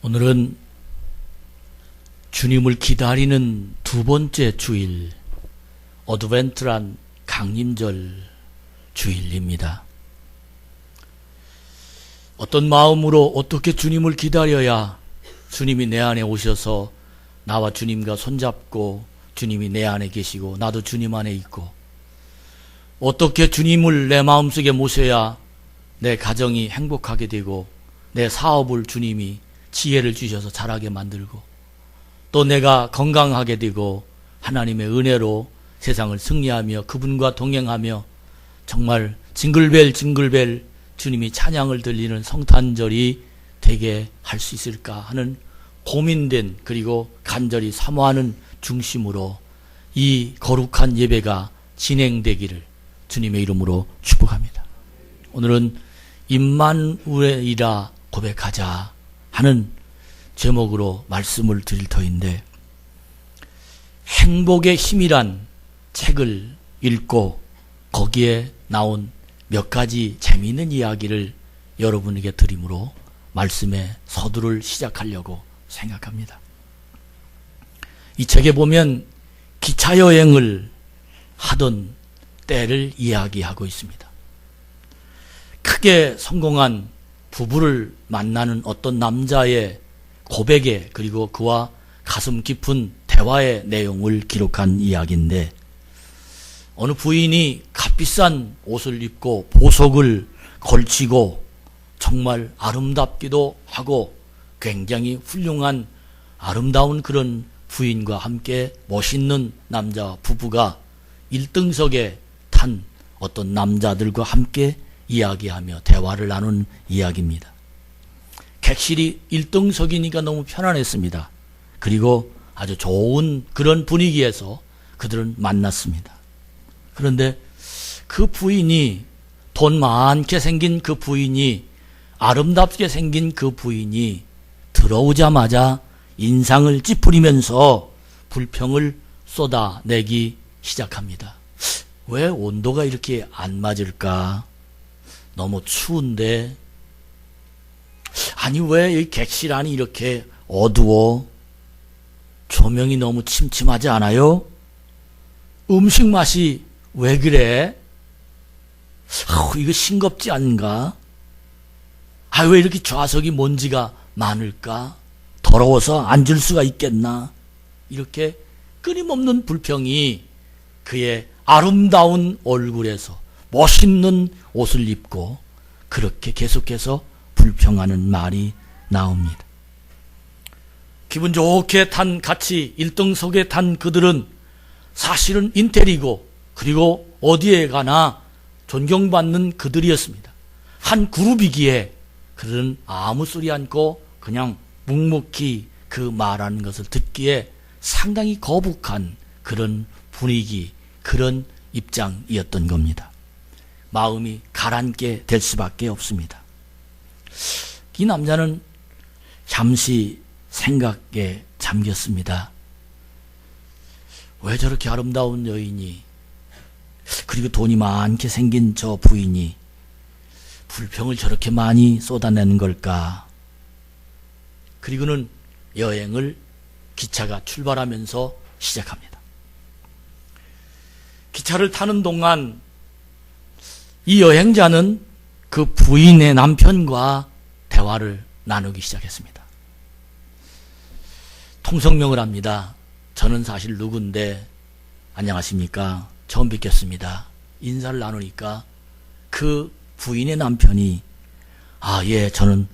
오늘은 주님을 기다리는 두 번째 주일, 어드벤트란 강림절 주일입니다. 어떤 마음으로 어떻게 주님을 기다려야 주님이 내 안에 오셔서 나와 주님과 손잡고 주님이 내 안에 계시고 나도 주님 안에 있고, 어떻게 주님을 내 마음속에 모셔야 내 가정이 행복하게 되고 내 사업을 주님이 지혜를 주셔서 잘하게 만들고 또 내가 건강하게 되고 하나님의 은혜로 세상을 승리하며 그분과 동행하며 정말 징글벨 징글벨 주님이 찬양을 들리는 성탄절이 되게 할 수 있을까 하는 고민된, 그리고 간절히 사모하는 중심으로 이 거룩한 예배가 진행되기를 주님의 이름으로 축복합니다. 오늘은 임마누엘이라 고백하자 하는 제목으로 말씀을 드릴 터인데, 행복의 힘이란 책을 읽고 거기에 나온 몇 가지 재미있는 이야기를 여러분에게 드림으로 말씀의 서두를 시작하려고 생각합니다. 이 책에 보면 기차 여행을 하던 때를 이야기하고 있습니다. 크게 성공한 부부를 만나는 어떤 남자의 고백에, 그리고 그와 가슴 깊은 대화의 내용을 기록한 이야기인데, 어느 부인이 값비싼 옷을 입고 보석을 걸치고 정말 아름답기도 하고 굉장히 훌륭한 아름다운 그런 부인과 함께 멋있는 남자 부부가 1등석에 탄 어떤 남자들과 함께 이야기하며 대화를 나눈 이야기입니다. 객실이 1등석이니까 너무 편안했습니다. 그리고 아주 좋은 그런 분위기에서 그들은 만났습니다. 그런데 그 부인이, 돈 많게 생긴 그 부인이, 아름답게 생긴 그 부인이 들어오자마자 인상을 찌푸리면서 불평을 쏟아내기 시작합니다. 왜 온도가 이렇게 안 맞을까? 너무 추운데. 아니, 왜 이 객실 안이 이렇게 어두워? 조명이 너무 침침하지 않아요? 음식 맛이 왜 그래? 이거 싱겁지 않은가? 왜 이렇게 좌석이 먼지가 많을까? 더러워서 앉을 수가 있겠나? 이렇게 끊임없는 불평이 그의 아름다운 얼굴에서 멋있는 옷을 입고 그렇게 계속해서 불평하는 말이 나옵니다. 기분 좋게 같이 1등석에 탄 그들은 사실은 인텔이고, 그리고 어디에 가나 존경받는 그들이었습니다. 한 그룹이기에 그들은 아무 소리 않고 그냥 묵묵히 그 말하는 것을 듣기에 상당히 거북한 그런 분위기, 그런 입장이었던 겁니다. 마음이 가라앉게 될 수밖에 없습니다. 이 남자는 잠시 생각에 잠겼습니다. 왜 저렇게 아름다운 여인이, 그리고 돈이 많게 생긴 저 부인이 불평을 저렇게 많이 쏟아내는 걸까? 그리고는 여행을 기차가 출발하면서 시작합니다. 기차를 타는 동안 이 여행자는 그 부인의 남편과 대화를 나누기 시작했습니다. 통성명을 합니다. 저는 사실 누군데, 안녕하십니까? 처음 뵙겠습니다. 인사를 나누니까 그 부인의 남편이, 예, 저는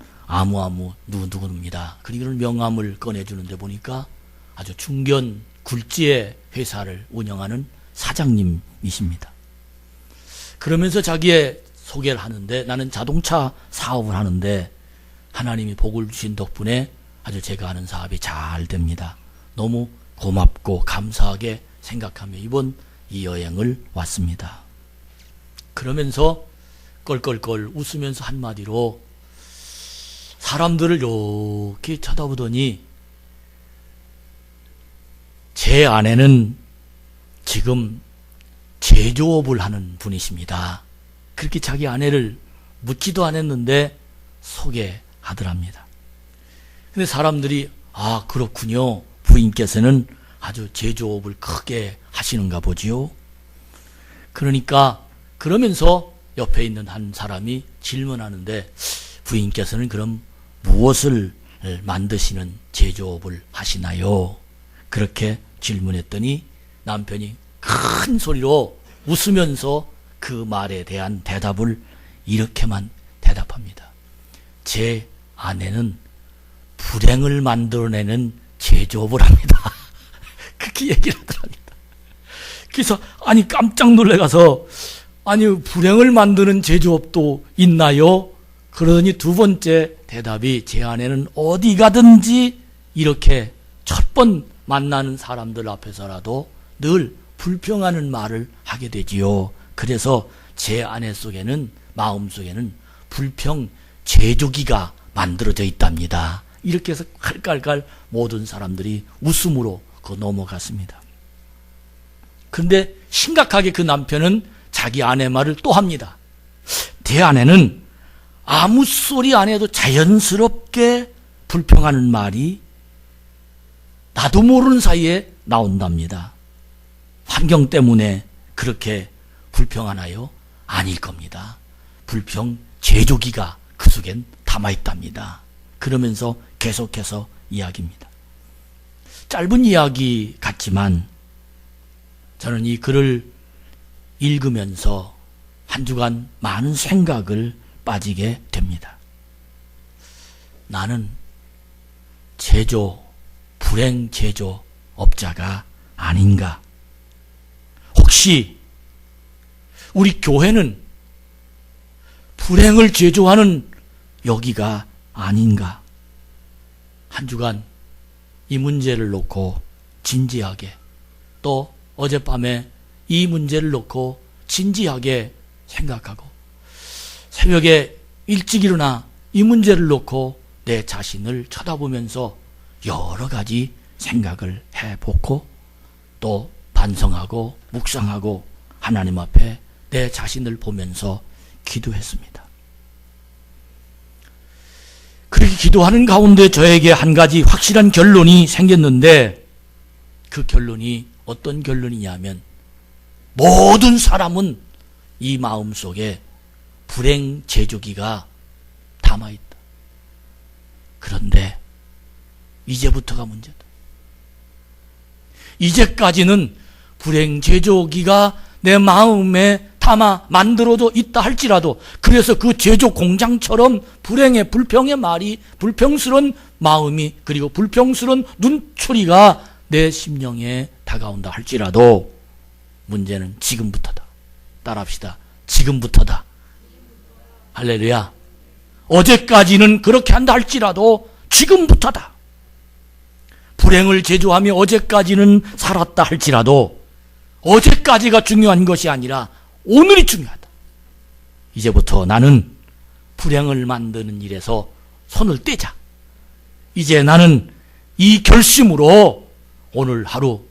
누구입니다. 그리고는 명함을 꺼내주는데 보니까 아주 중견 굴지의 회사를 운영하는 사장님이십니다. 그러면서 자기의 소개를 하는데, 나는 자동차 사업을 하는데 하나님이 복을 주신 덕분에 아주 제가 하는 사업이 잘 됩니다. 너무 고맙고 감사하게 생각하며 이번 이 여행을 왔습니다. 그러면서 껄껄껄 웃으면서 한마디로 사람들을 이렇게 쳐다보더니, 제 아내는 지금 제조업을 하는 분이십니다. 그렇게 자기 아내를 묻지도 않았는데 소개하더랍니다. 근데 사람들이 아 그렇군요. 부인께서는 아주 제조업을 크게 하시는가 보지요. 그러니까 그러면서 옆에 있는 한 사람이 질문하는데 부인께서는 그럼 무엇을 만드시는 제조업을 하시나요? 그렇게 질문했더니 남편이 큰 소리로 웃으면서 그 말에 대한 대답을 이렇게만 대답합니다. 제 아내는 불행을 만들어내는 제조업을 합니다. 그렇게 얘기를 하더랍니다. 그래서 아니 깜짝 놀라서 아니 불행을 만드는 제조업도 있나요? 그러더니 두 번째 대답이 제 아내는 어디 가든지 이렇게 첫 번 만나는 사람들 앞에서라도 늘 불평하는 말을 하게 되지요. 그래서 제 아내 속에는 마음속에는 불평 제조기가 만들어져 있답니다. 이렇게 해서 깔깔깔 모든 사람들이 웃음으로 넘어갔습니다. 그런데 심각하게 그 남편은 자기 아내 말을 또 합니다. 내 아내는 아무 소리 안 해도 자연스럽게 불평하는 말이 나도 모르는 사이에 나온답니다. 환경 때문에 그렇게 불평하나요? 아닐 겁니다. 불평 제조기가 그 속엔 담아있답니다. 그러면서 계속해서 이야기입니다. 짧은 이야기 같지만 저는 이 글을 읽으면서 한 주간 많은 생각을 빠지게 됩니다. 나는 불행 제조업자가 아닌가? 혹시 우리 교회는 불행을 제조하는 여기가 아닌가? 한 주간 이 문제를 놓고 진지하게 또 어젯밤에 이 문제를 놓고 진지하게 생각하고 새벽에 일찍 일어나 이 문제를 놓고 내 자신을 쳐다보면서 여러 가지 생각을 해보고 또 반성하고 묵상하고 하나님 앞에 내 자신을 보면서 기도했습니다. 그렇게 기도하는 가운데 저에게 한 가지 확실한 결론이 생겼는데 그 결론이 어떤 결론이냐면 모든 사람은 이 마음속에 불행 제조기가 담아있다. 그런데 이제부터가 문제다. 이제까지는 불행 제조기가 내 마음에 담아 만들어져 있다 할지라도 그래서 그 제조 공장처럼 불행의 불평의 말이 불평스러운 마음이 그리고 불평스러운 눈초리가 내 심령에 다가온다 할지라도 문제는 지금부터다. 따라합시다. 지금부터다. 할렐루야. 어제까지는 그렇게 한다 할지라도 지금부터다. 불행을 제조하며 어제까지는 살았다 할지라도 어제까지가 중요한 것이 아니라 오늘이 중요하다. 이제부터 나는 불행을 만드는 일에서 손을 떼자. 이제 나는 이 결심으로 오늘 하루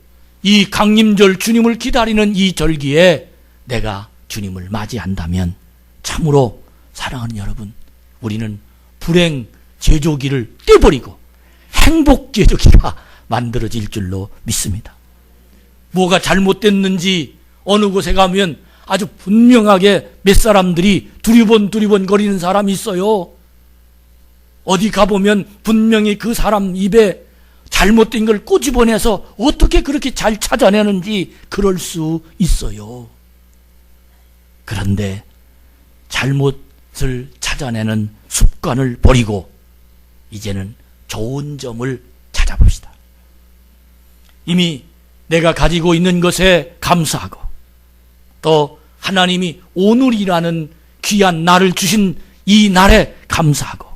이 강림절 주님을 기다리는 이 절기에 내가 주님을 맞이한다면 참으로 사랑하는 여러분, 우리는 불행 제조기를 떼버리고 행복 제조기가 만들어질 줄로 믿습니다. 뭐가 잘못됐는지 어느 곳에 가면 아주 분명하게 몇 사람들이 두리번 거리는 사람이 있어요. 어디 가보면 분명히 그 사람 입에 잘못된 걸 꼬집어내서 어떻게 그렇게 잘 찾아내는지 그럴 수 있어요. 그런데 잘못을 찾아내는 습관을 버리고 이제는 좋은 점을 찾아봅시다. 이미 내가 가지고 있는 것에 감사하고 또 하나님이 오늘이라는 귀한 날을 주신 이 날에 감사하고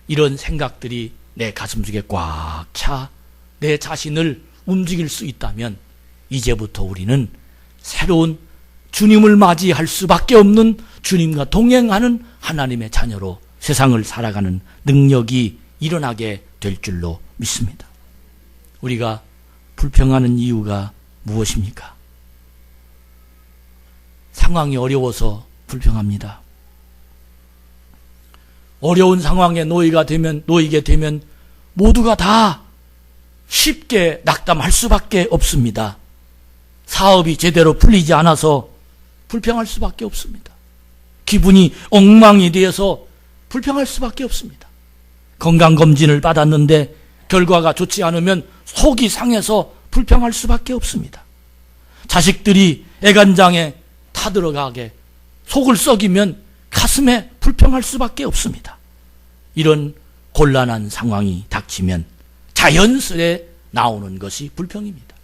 이런 생각들이 내 가슴속에 꽉 차 내 자신을 움직일 수 있다면 이제부터 우리는 새로운 주님을 맞이할 수밖에 없는 주님과 동행하는 하나님의 자녀로 세상을 살아가는 능력이 일어나게 될 줄로 믿습니다. 우리가 불평하는 이유가 무엇입니까? 상황이 어려워서 불평합니다. 어려운 상황에 놓이게 되면 모두가 다 쉽게 낙담할 수밖에 없습니다. 사업이 제대로 풀리지 않아서 불평할 수밖에 없습니다. 기분이 엉망이 되어서 불평할 수밖에 없습니다. 건강검진을 받았는데 결과가 좋지 않으면 속이 상해서 불평할 수밖에 없습니다. 자식들이 애간장에 타들어가게 속을 썩이면 가슴에 불평할 수밖에 없습니다. 이런 곤란한 상황이 닥치면 자연스레 나오는 것이 불평입니다.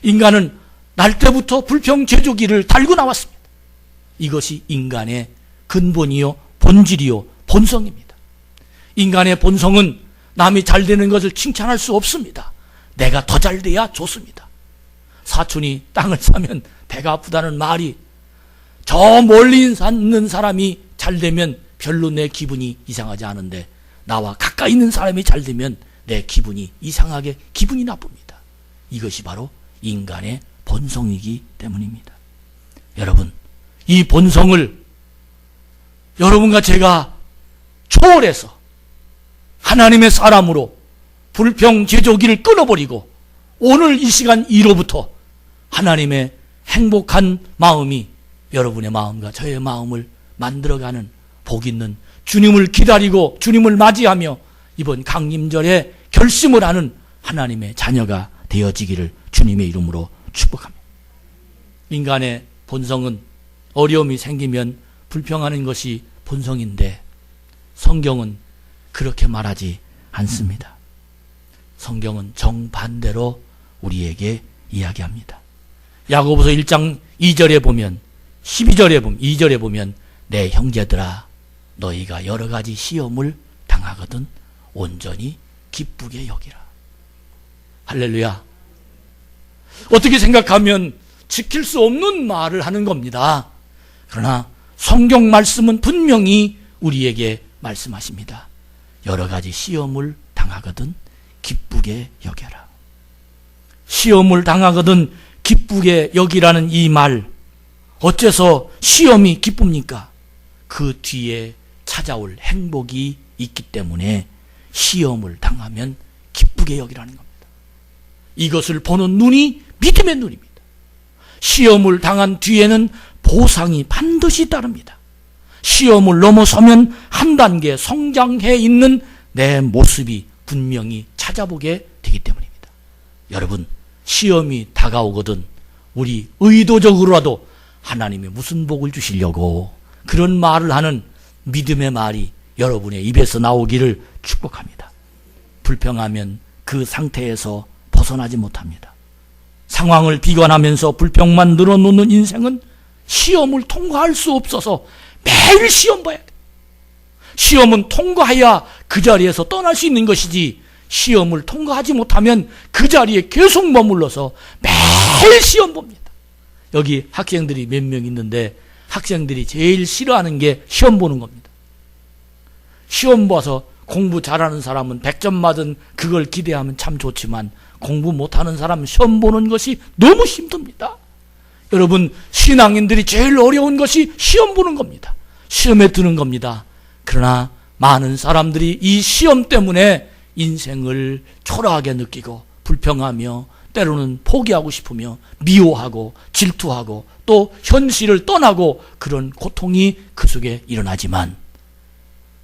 인간은 날 때부터 불평 제조기를 달고 나왔습니다. 이것이 인간의 근본이요 본질이요 본성입니다. 인간의 본성은 남이 잘 되는 것을 칭찬할 수 없습니다. 내가 더 잘 돼야 좋습니다. 사촌이 땅을 사면 배가 아프다는 말이 저 멀리 있는 사람이 잘 되면 별로 내 기분이 이상하지 않은데 나와 가까이 있는 사람이 잘 되면 내 기분이 이상하게 기분이 나쁩니다. 이것이 바로 인간의 본성이기 때문입니다. 여러분, 이 본성을 여러분과 제가 초월해서 하나님의 사람으로 불평 제조기를 끊어버리고 오늘 이 시간 이로부터 하나님의 행복한 마음이 여러분의 마음과 저의 마음을 만들어가는 복 있는 주님을 기다리고 주님을 맞이하며 이번 강림절에 결심을 하는 하나님의 자녀가 되어지기를 주님의 이름으로 축복합니다. 인간의 본성은 어려움이 생기면 불평하는 것이 본성인데 성경은 그렇게 말하지 않습니다. 성경은 정반대로 우리에게 이야기합니다. 야고보서 1장 2절에 보면 12절에 보면 2절에 보면 내 형제들아 너희가 여러 가지 시험을 당하거든 온전히 기쁘게 여기라. 할렐루야. 어떻게 생각하면 지킬 수 없는 말을 하는 겁니다. 그러나 성경 말씀은 분명히 우리에게 말씀하십니다. 여러 가지 시험을 당하거든 기쁘게 여겨라. 시험을 당하거든 기쁘게 여기라는 이 말, 어째서 시험이 기쁩니까? 그 뒤에 찾아올 행복이 있기 때문에 시험을 당하면 기쁘게 여기라는 겁니다. 이것을 보는 눈이 믿음의 눈입니다. 시험을 당한 뒤에는 보상이 반드시 따릅니다. 시험을 넘어서면 한 단계 성장해 있는 내 모습이 분명히 찾아보게 되기 때문입니다. 여러분, 시험이 다가오거든 우리 의도적으로라도 하나님이 무슨 복을 주시려고 그런 말을 하는 믿음의 말이 여러분의 입에서 나오기를 축복합니다. 불평하면 그 상태에서 벗어나지 못합니다. 상황을 비관하면서 불평만 늘어놓는 인생은 시험을 통과할 수 없어서 매일 시험 봐야 돼. 시험은 통과해야 그 자리에서 떠날 수 있는 것이지 시험을 통과하지 못하면 그 자리에 계속 머물러서 매일 시험 봅니다. 여기 학생들이 몇 명 있는데 학생들이 제일 싫어하는 게 시험 보는 겁니다. 시험 봐서 공부 잘하는 사람은 100점 맞은 그걸 기대하면 참 좋지만 공부 못하는 사람은 시험 보는 것이 너무 힘듭니다. 여러분, 신앙인들이 제일 어려운 것이 시험 보는 겁니다. 시험에 드는 겁니다. 그러나 많은 사람들이 이 시험 때문에 인생을 초라하게 느끼고 불평하며 때로는 포기하고 싶으며 미워하고 질투하고 또 현실을 떠나고 그런 고통이 그 속에 일어나지만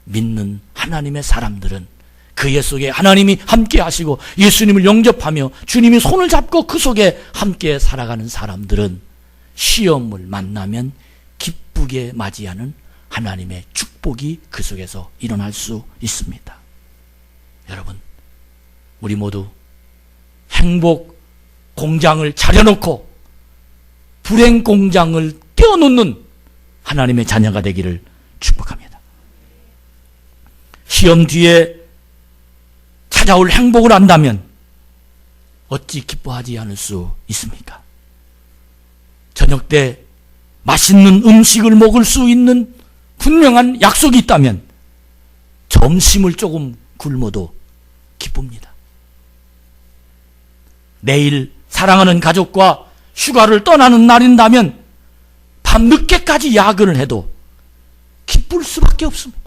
믿는 하나님의 사람들은 그 예 속에 하나님이 함께 하시고 예수님을 영접하며 주님이 손을 잡고 그 속에 함께 살아가는 사람들은 시험을 만나면 기쁘게 맞이하는 하나님의 축복이 그 속에서 일어날 수 있습니다. 여러분, 우리 모두 행복 공장을 차려놓고 불행 공장을 떼어놓는 하나님의 자녀가 되기를 축복합니다. 시험 뒤에 찾아올 행복을 안다면 어찌 기뻐하지 않을 수 있습니까? 저녁 때 맛있는 음식을 먹을 수 있는 분명한 약속이 있다면 점심을 조금 굶어도 기쁩니다. 내일 사랑하는 가족과 휴가를 떠나는 날인다면 밤늦게까지 야근을 해도 기쁠 수밖에 없습니다.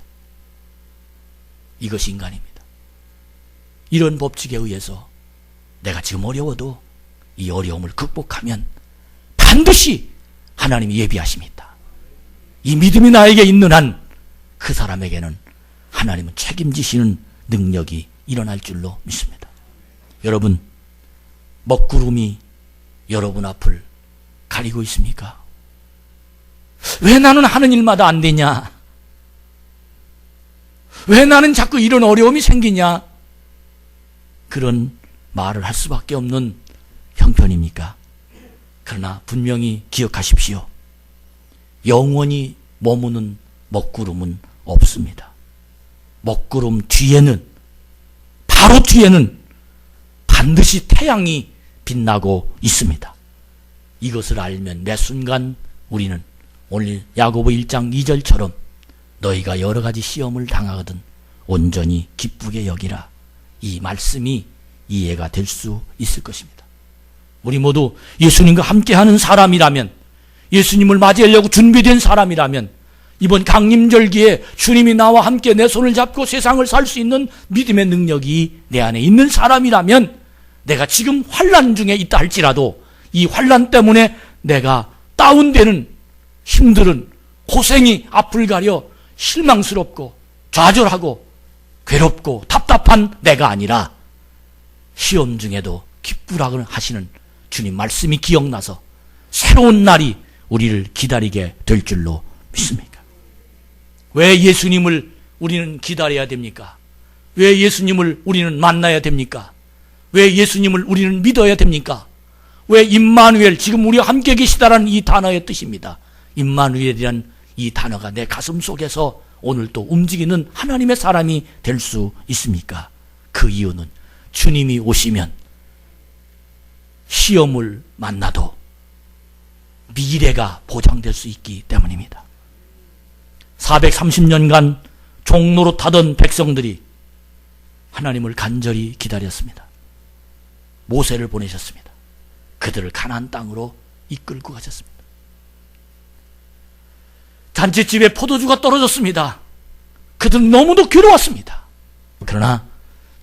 이것이 인간입니다. 이런 법칙에 의해서 내가 지금 어려워도 이 어려움을 극복하면 반드시 하나님이 예비하십니다. 이 믿음이 나에게 있는 한 그 사람에게는 하나님은 책임지시는 능력이 일어날 줄로 믿습니다. 여러분, 먹구름이 여러분 앞을 가리고 있습니까? 왜 나는 하는 일마다 안 되냐? 왜 나는 자꾸 이런 어려움이 생기냐? 그런 말을 할 수밖에 없는 형편입니까? 그러나 분명히 기억하십시오. 영원히 머무는 먹구름은 없습니다. 먹구름 뒤에는, 바로 뒤에는 반드시 태양이 빛나고 있습니다. 이것을 알면 매 순간 우리는 오늘 야고보 1장 2절처럼 너희가 여러 가지 시험을 당하거든 온전히 기쁘게 여기라. 이 말씀이 이해가 될 수 있을 것입니다. 우리 모두 예수님과 함께하는 사람이라면, 예수님을 맞이하려고 준비된 사람이라면 이번 강림절기에 주님이 나와 함께 내 손을 잡고 세상을 살 수 있는 믿음의 능력이 내 안에 있는 사람이라면 내가 지금 환난 중에 있다 할지라도 이 환난 때문에 내가 다운되는 힘들은 고생이 앞을 가려 실망스럽고 좌절하고 괴롭고 답답한 내가 아니라 시험 중에도 기쁘라고 하시는 주님 말씀이 기억나서 새로운 날이 우리를 기다리게 될 줄로 믿습니까? 왜 예수님을 우리는 기다려야 됩니까? 왜 예수님을 우리는 만나야 됩니까? 왜 예수님을 우리는 믿어야 됩니까? 왜 임마누엘, 지금 우리와 함께 계시다라는 이 단어의 뜻입니다. 임마누엘이란 이 단어가 내 가슴 속에서 오늘 또 움직이는 하나님의 사람이 될 수 있습니까? 그 이유는 주님이 오시면 시험을 만나도 미래가 보장될 수 있기 때문입니다. 430년간 종로로 타던 백성들이 하나님을 간절히 기다렸습니다. 모세를 보내셨습니다. 그들을 가나안 땅으로 이끌고 가셨습니다. 잔치집에 포도주가 떨어졌습니다. 그들은 너무도 괴로웠습니다. 그러나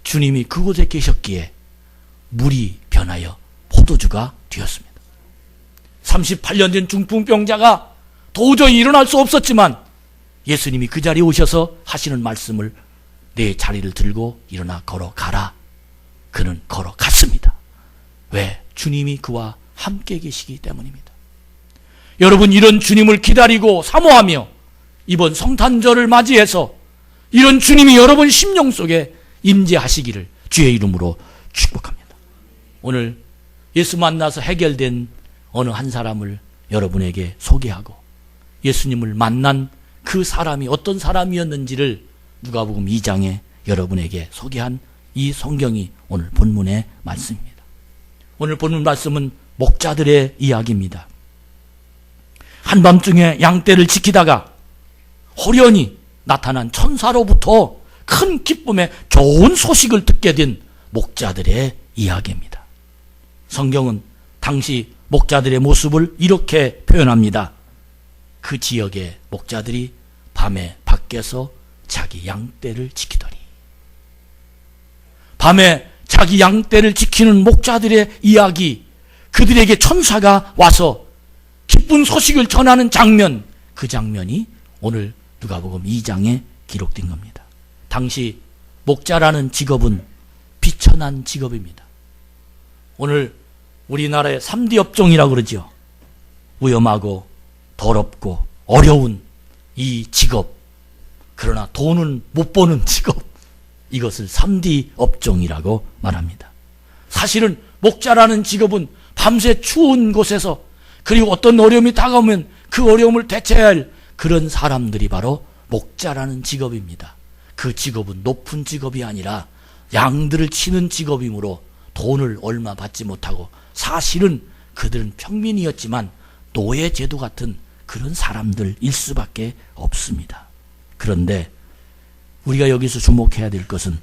주님이 그곳에 계셨기에 물이 변하여 포도주가 되었습니다. 38년 된 중풍병자가 도저히 일어날 수 없었지만 예수님이 그 자리에 오셔서 하시는 말씀을 내 자리를 들고 일어나 걸어가라. 그는 걸어갔습니다. 왜? 주님이 그와 함께 계시기 때문입니다. 여러분, 이런 주님을 기다리고 사모하며 이번 성탄절을 맞이해서 이런 주님이 여러분 심령 속에 임재하시기를 주의 이름으로 축복합니다. 오늘 예수 만나서 해결된 어느 한 사람을 여러분에게 소개하고 예수님을 만난 그 사람이 어떤 사람이었는지를 누가복음 2장에 여러분에게 소개한 이 성경이 오늘 본문의 말씀입니다. 오늘 본문 말씀은 목자들의 이야기입니다. 한밤중에 양떼를 지키다가 호련히 나타난 천사로부터 큰 기쁨의 좋은 소식을 듣게 된 목자들의 이야기입니다. 성경은 당시 목자들의 모습을 이렇게 표현합니다. 그 지역의 목자들이 밤에 밖에서 자기 양떼를 지키더니, 밤에 자기 양떼를 지키는 목자들의 이야기, 그들에게 천사가 와서 기쁜 소식을 전하는 장면, 그 장면이 오늘 누가복음 2장에 기록된 겁니다. 당시 목자라는 직업은 비천한 직업입니다. 오늘 우리나라의 3D 업종이라고 그러죠. 위험하고 더럽고 어려운 이 직업, 그러나 돈은 못 버는 직업, 이것을 3D 업종이라고 말합니다. 사실은 목자라는 직업은 밤새 추운 곳에서, 그리고 어떤 어려움이 다가오면 그 어려움을 대처해야 할 그런 사람들이 바로 목자라는 직업입니다. 그 직업은 높은 직업이 아니라 양들을 치는 직업이므로 돈을 얼마 받지 못하고, 사실은 그들은 평민이었지만 노예제도 같은 그런 사람들일 수밖에 없습니다. 그런데 우리가 여기서 주목해야 될 것은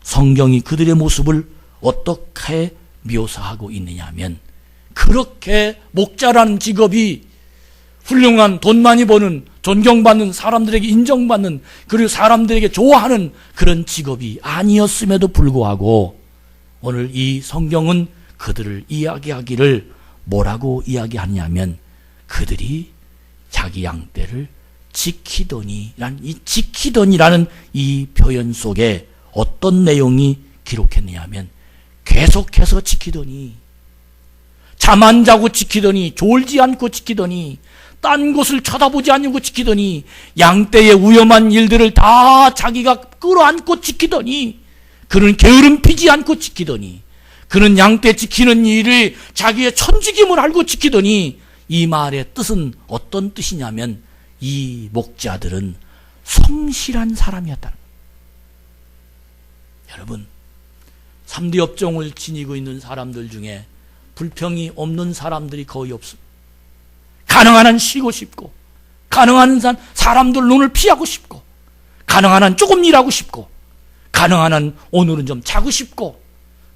성경이 그들의 모습을 어떻게 묘사하고 있느냐 하면, 그렇게 목자라는 직업이 훌륭한 돈 많이 버는 존경받는 사람들에게 인정받는 그리고 사람들에게 좋아하는 그런 직업이 아니었음에도 불구하고 오늘 이 성경은 그들을 이야기하기를 뭐라고 이야기하냐면 그들이 자기 양떼를 지키더니라는 이 표현 속에 어떤 내용이 기록했느냐면 계속해서 지키더니 잠 안 자고 지키더니 졸지 않고 지키더니 딴 곳을 쳐다보지 않고 지키더니 양떼의 위험한 일들을 다 자기가 끌어안고 지키더니 그는 게으름 피지 않고 지키더니 그는 양떼 지키는 일을 자기의 천직임을 알고 지키더니 이 말의 뜻은 어떤 뜻이냐면 이 목자들은 성실한 사람이었다는 거예요. 여러분 3대 업종을 지니고 있는 사람들 중에 불평이 없는 사람들이 거의 없습니다. 가능한 한 쉬고 싶고 가능한 한 사람들 눈을 피하고 싶고 가능한 한 조금 일하고 싶고 가능한 한 오늘은 좀 자고 싶고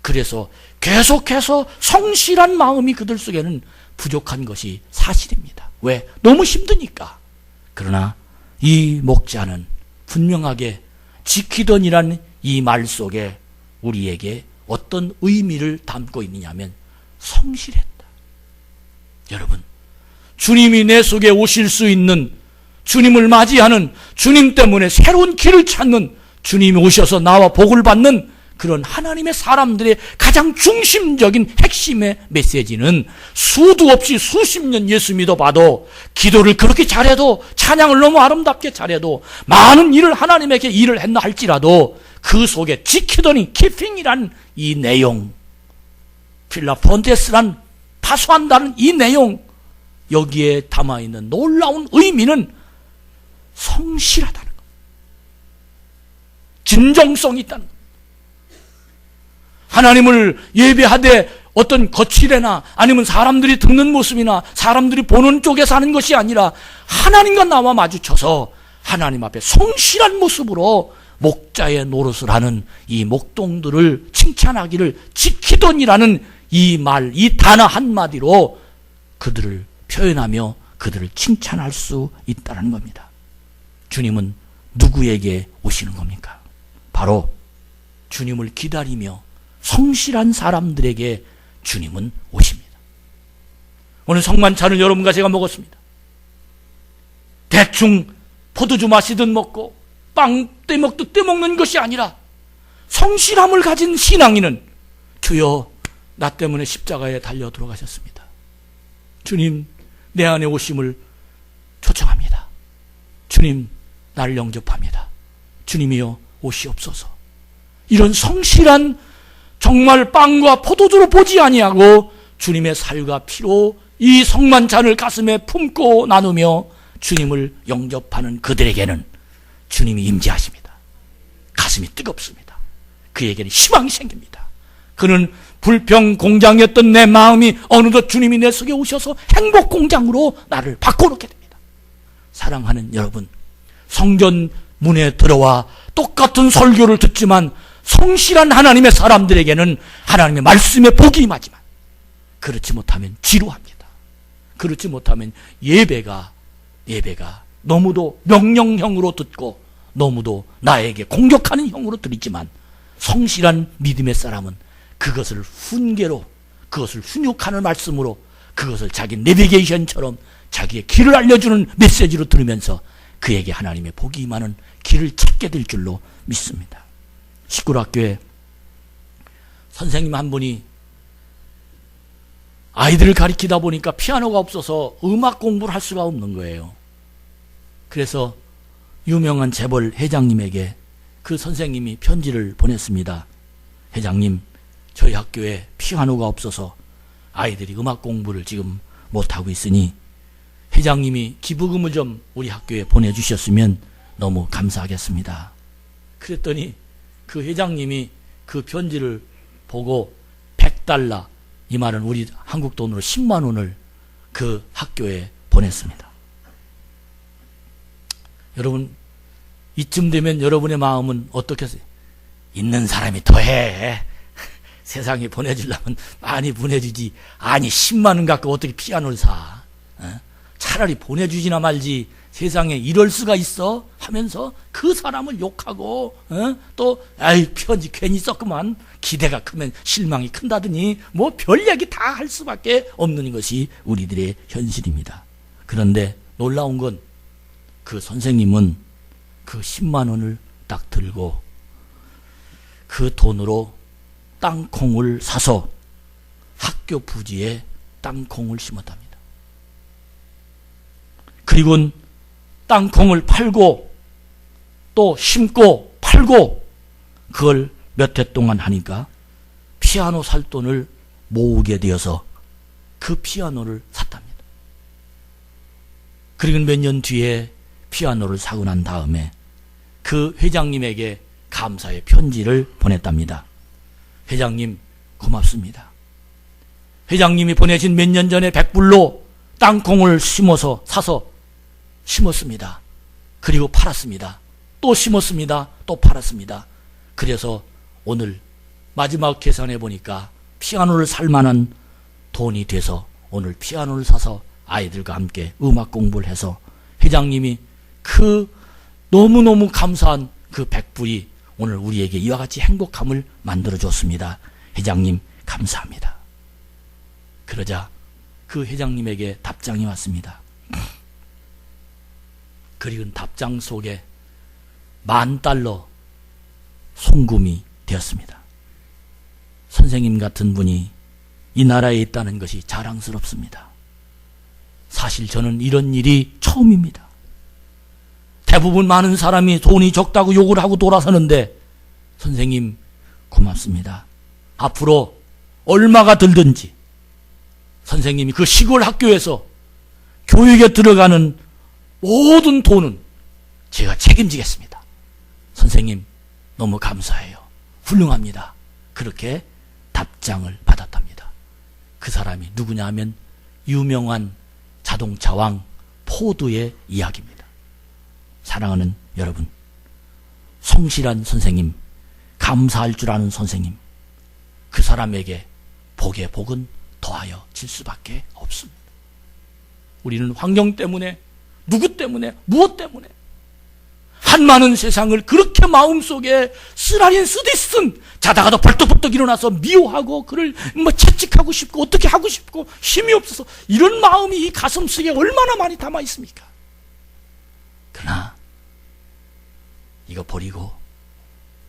그래서 계속해서 성실한 마음이 그들 속에는 부족한 것이 사실입니다. 왜? 너무 힘드니까. 그러나 이 목자는 분명하게 지키더니라는 이 말 속에 우리에게 어떤 의미를 담고 있느냐면 성실했다. 여러분 주님이 내 속에 오실 수 있는 주님을 맞이하는 주님 때문에 새로운 길을 찾는 주님이 오셔서 나와 복을 받는 그런 하나님의 사람들의 가장 중심적인 핵심의 메시지는 수도 없이 수십 년 예수 믿어봐도 기도를 그렇게 잘해도 찬양을 너무 아름답게 잘해도 많은 일을 하나님에게 일을 했나 할지라도 그 속에 지키더니 키핑이란 이 내용 필라폰테스란 파수한다는 이 내용 여기에 담아있는 놀라운 의미는 성실하다는 것 진정성이 있다는 것 하나님을 예배하되 어떤 거칠애나 아니면 사람들이 듣는 모습이나 사람들이 보는 쪽에 사는 것이 아니라 하나님과 나와 마주쳐서 하나님 앞에 성실한 모습으로 목자의 노릇을 하는 이 목동들을 칭찬하기를 지키더니라는 이 말, 이 단어 한마디로 그들을 표현하며 그들을 칭찬할 수 있다는 겁니다. 주님은 누구에게 오시는 겁니까? 바로 주님을 기다리며 성실한 사람들에게 주님은 오십니다. 오늘 성만찬을 여러분과 제가 먹었습니다. 대충 포도주 마시듯 먹고 빵 떼먹듯 떼먹는 것이 아니라 성실함을 가진 신앙인은 주여 나 때문에 십자가에 달려 들어가셨습니다. 주님 내 안에 오심을 초청합니다. 주님 나를 영접합니다. 주님이여 오시옵소서. 이런 성실한 정말 빵과 포도주로 보지 아니하고 주님의 살과 피로 이 성만찬을 가슴에 품고 나누며 주님을 영접하는 그들에게는 주님이 임재하십니다. 가슴이 뜨겁습니다. 그에게는 희망이 생깁니다. 그는 불평 공장이었던 내 마음이 어느덧 주님이 내 속에 오셔서 행복 공장으로 나를 바꿔놓게 됩니다. 사랑하는 여러분, 성전 문에 들어와 똑같은 설교를 듣지만 성실한 하나님의 사람들에게는 하나님의 말씀에 복이 임하지만 그렇지 못하면 지루합니다. 그렇지 못하면 예배가 너무도 명령형으로 듣고 너무도 나에게 공격하는 형으로 들리지만 성실한 믿음의 사람은 그것을 훈계로 그것을 훈육하는 말씀으로 그것을 자기 내비게이션처럼 자기의 길을 알려주는 메시지로 들으면서 그에게 하나님의 복이 임하는 길을 찾게 될 줄로 믿습니다. 식구학교에 선생님 한 분이 아이들을 가리키다 보니까 피아노가 없어서 음악 공부를 할 수가 없는 거예요. 그래서 유명한 재벌 회장님에게 그 선생님이 편지를 보냈습니다. 회장님, 저희 학교에 피아노가 없어서 아이들이 음악 공부를 지금 못하고 있으니 회장님이 기부금을 좀 우리 학교에 보내주셨으면 너무 감사하겠습니다. 그랬더니 그 회장님이 그 편지를 보고 $100, 이 말은 우리 한국 돈으로 10만 원을 그 학교에 보냈습니다. 여러분, 이쯤 되면 여러분의 마음은 어떻게 하세요? 있는 사람이 더해. 세상에 보내주려면 많이 보내주지. 아니 10만 원 갖고 어떻게 피아노를 사? 차라리 보내주지나 말지 세상에 이럴 수가 있어 하면서 그 사람을 욕하고 또 아이 편지 괜히 썼구만 기대가 크면 실망이 큰다더니 뭐 별 얘기 다 할 수밖에 없는 것이 우리들의 현실입니다. 그런데 놀라운 건 그 선생님은 그 10만 원을 딱 들고 그 돈으로 땅콩을 사서 학교 부지에 땅콩을 심었답니다. 그리고는 땅콩을 팔고 또 심고 팔고 그걸 몇 해 동안 하니까 피아노 살 돈을 모으게 되어서 그 피아노를 샀답니다. 그리고 몇 년 뒤에 피아노를 사고 난 다음에 그 회장님에게 감사의 편지를 보냈답니다. 회장님 고맙습니다. 회장님이 보내신 몇 년 전에 100불로 땅콩을 사서 심었습니다. 그리고 팔았습니다. 또 심었습니다. 또 팔았습니다. 그래서 오늘 마지막 계산해 보니까 피아노를 살 만한 돈이 돼서 오늘 피아노를 사서 아이들과 함께 음악 공부를 해서 회장님이 그 너무너무 감사한 그 100불이 오늘 우리에게 이와 같이 행복함을 만들어줬습니다. 회장님 감사합니다. 그러자 그 회장님에게 답장이 왔습니다. 그리고 답장 속에 $10,000 송금이 되었습니다. 선생님 같은 분이 이 나라에 있다는 것이 자랑스럽습니다. 사실 저는 이런 일이 처음입니다. 대부분 많은 사람이 돈이 적다고 욕을 하고 돌아서는데 선생님 고맙습니다. 앞으로 얼마가 들든지 선생님이 그 시골 학교에서 교육에 들어가는 모든 돈은 제가 책임지겠습니다. 선생님 너무 감사해요. 훌륭합니다. 그렇게 답장을 받았답니다. 그 사람이 누구냐 하면 유명한 자동차왕 포드의 이야기입니다. 사랑하는 여러분, 성실한 선생님, 감사할 줄 아는 선생님, 그 사람에게 복의 복은 더하여 질 수밖에 없습니다. 우리는 환경 때문에, 누구 때문에, 무엇 때문에 한많은 세상을 그렇게 마음속에 쓰라린 쓰디쓴 자다가도 벌떡벌떡 일어나서 미워하고 그를 채찍하고 싶고 어떻게 하고 싶고 힘이 없어서 이런 마음이 이 가슴속에 얼마나 많이 담아 있습니까? 그러나 이거 버리고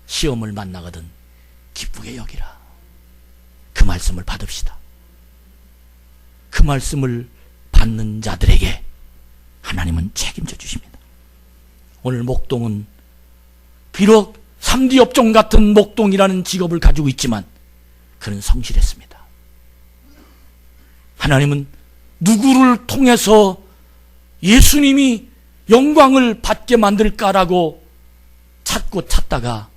시험을 만나거든 기쁘게 여기라. 그 말씀을 받읍시다. 그 말씀을 받는 자들에게 하나님은 책임져 주십니다. 오늘 목동은 비록 3D 업종 같은 목동이라는 직업을 가지고 있지만 그는 성실했습니다. 하나님은 누구를 통해서 예수님이 영광을 받게 만들까라고 찾다가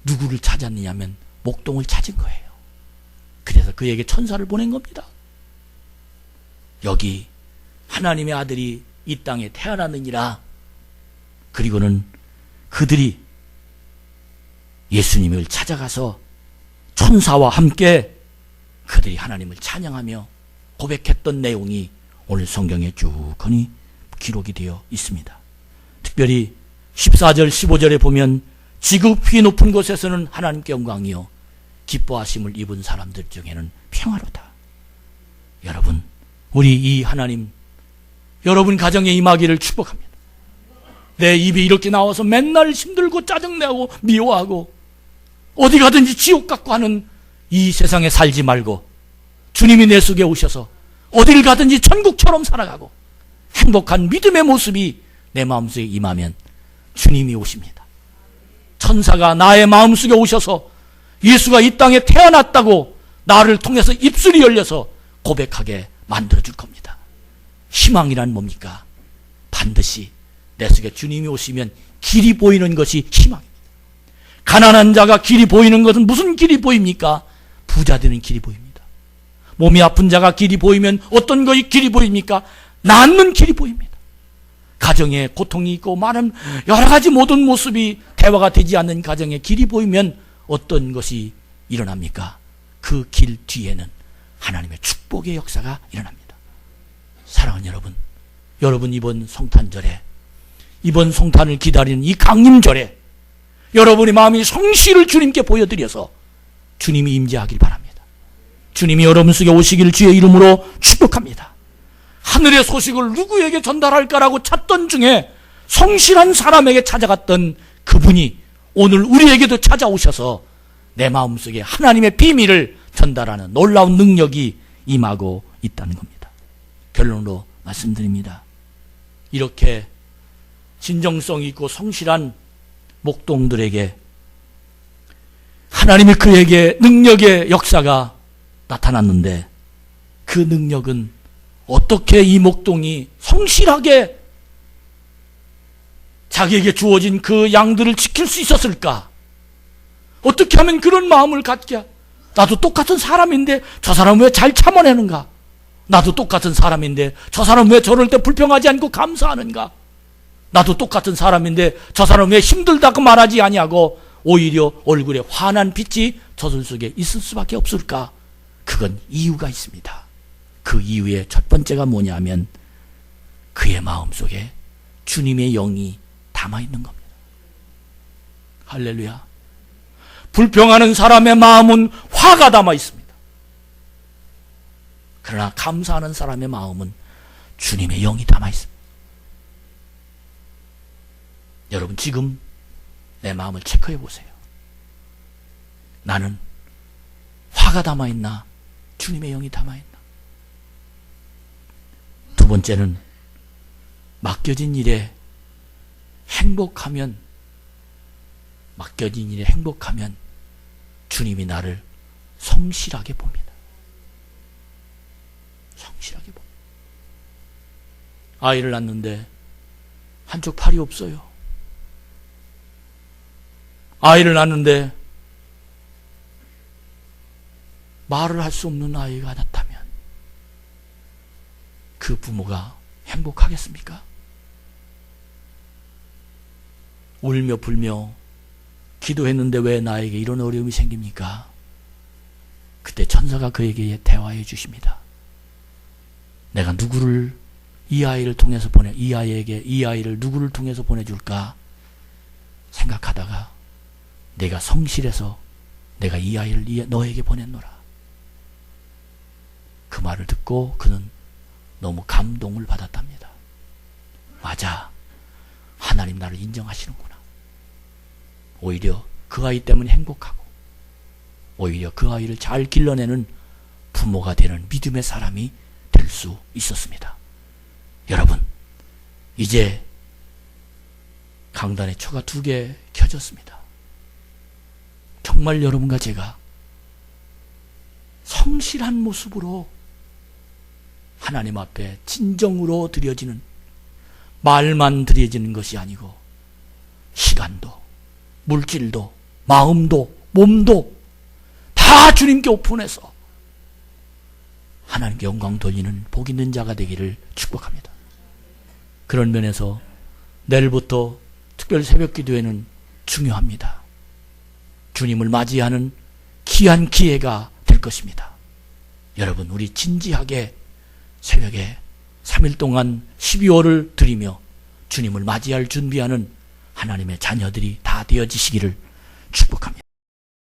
누구를 찾았느냐면 목동을 찾은 거예요. 그래서 그에게 천사를 보낸 겁니다. 여기 하나님의 아들이 이 땅에 태어났느니라. 그리고는 그들이 예수님을 찾아가서 천사와 함께 그들이 하나님을 찬양하며 고백했던 내용이 오늘 성경에 쭉 기록이 되어 있습니다. 특별히 14절 15절에 보면 지극히 높은 곳에서는 하나님께 영광이요 기뻐하심을 입은 사람들 중에는 평화로다. 여러분, 우리 이 하나님 여러분 가정에 임하기를 축복합니다. 내 입이 이렇게 나와서 맨날 힘들고 짜증내고 미워하고 어디 가든지 지옥 같고 하는 이 세상에 살지 말고 주님이 내 속에 오셔서 어딜 가든지 천국처럼 살아가고 행복한 믿음의 모습이 내 마음속에 임하면 주님이 오십니다. 천사가 나의 마음속에 오셔서 예수가 이 땅에 태어났다고 나를 통해서 입술이 열려서 고백하게 만들어줄 겁니다. 희망이란 뭡니까? 반드시 내 속에 주님이 오시면 길이 보이는 것이 희망입니다. 가난한 자가 길이 보이는 것은 무슨 길이 보입니까? 부자 되는 길이 보입니다. 몸이 아픈 자가 길이 보이면 어떤 것이 길이 보입니까? 낫는 길이 보입니다. 가정에 고통이 있고 많은 여러 가지 모든 모습이 대화가 되지 않는 가정에 길이 보이면 어떤 것이 일어납니까? 그 길 뒤에는 하나님의 축복의 역사가 일어납니다. 사랑하는 여러분, 여러분 이번 성탄절에, 이번 성탄을 기다리는 이 강림절에 여러분의 마음이 성실을 주님께 보여드려서 주님이 임재하길 바랍니다. 주님이 여러분 속에 오시기를 주의 이름으로 축복합니다. 하늘의 소식을 누구에게 전달할까라고 찾던 중에 성실한 사람에게 찾아갔던 그분이 오늘 우리에게도 찾아오셔서 내 마음속에 하나님의 비밀을 전달하는 놀라운 능력이 임하고 있다는 겁니다. 결론으로 말씀드립니다. 이렇게 진정성 있고 성실한 목동들에게 하나님이 그에게 능력의 역사가 나타났는데, 그 능력은 어떻게 이 목동이 성실하게 자기에게 주어진 그 양들을 지킬 수 있었을까? 어떻게 하면 그런 마음을 갖게? 나도 똑같은 사람인데 저 사람은 왜 잘 참아내는가? 나도 똑같은 사람인데 저 사람은 왜 저럴 때 불평하지 않고 감사하는가? 나도 똑같은 사람인데 저 사람은 왜 힘들다고 말하지 아니하고 오히려 얼굴에 환한 빛이 저들 속에 있을 수밖에 없을까? 그건 이유가 있습니다. 그 이유의 첫 번째가 뭐냐면 그의 마음속에 주님의 영이 담아있는 겁니다. 할렐루야. 불평하는 사람의 마음은 화가 담아 있습니다. 그러나 감사하는 사람의 마음은 주님의 영이 담아 있습니다. 여러분 지금 내 마음을 체크해 보세요. 나는 화가 담아 있나? 주님의 영이 담아 있나? 두 번째는 맡겨진 일에 행복하면, 맡겨진 일에 행복하면 주님이 나를 성실하게 봅니다. 성실하게 봅니다. 아이를 낳는데 한쪽 팔이 없어요. 아이를 낳는데 말을 할 수 없는 아이가 낳다면 그 부모가 행복하겠습니까? 울며 불며 기도했는데 왜 나에게 이런 어려움이 생깁니까? 그때 천사가 그에게 대화해 주십니다. 내가 누구를 이 아이를 통해서 이 아이를 누구를 통해서 보내줄까 생각하다가 내가 성실해서 내가 이 아이를 너에게 보냈노라. 그 말을 듣고 그는 너무 감동을 받았답니다. 맞아, 하나님 나를 인정하시는구나. 오히려 그 아이 때문에 행복하고 오히려 그 아이를 잘 길러내는 부모가 되는 믿음의 사람이 될 수 있었습니다. 여러분, 이제 강단의 초가 2개 켜졌습니다. 정말 여러분과 제가 성실한 모습으로 하나님 앞에 진정으로 드려지는, 말만 드려지는 것이 아니고 시간도, 물질도, 마음도, 몸도 다 주님께 오픈해서 하나님께 영광 돌리는 복 있는 자가 되기를 축복합니다. 그런 면에서 내일부터 특별 새벽 기도회는 중요합니다. 주님을 맞이하는 귀한 기회가 될 것입니다. 여러분, 우리 진지하게 새벽에 3일 동안 12월을 드리며 주님을 맞이할 준비하는 하나님의 자녀들이 다 되어지시기를 축복합니다.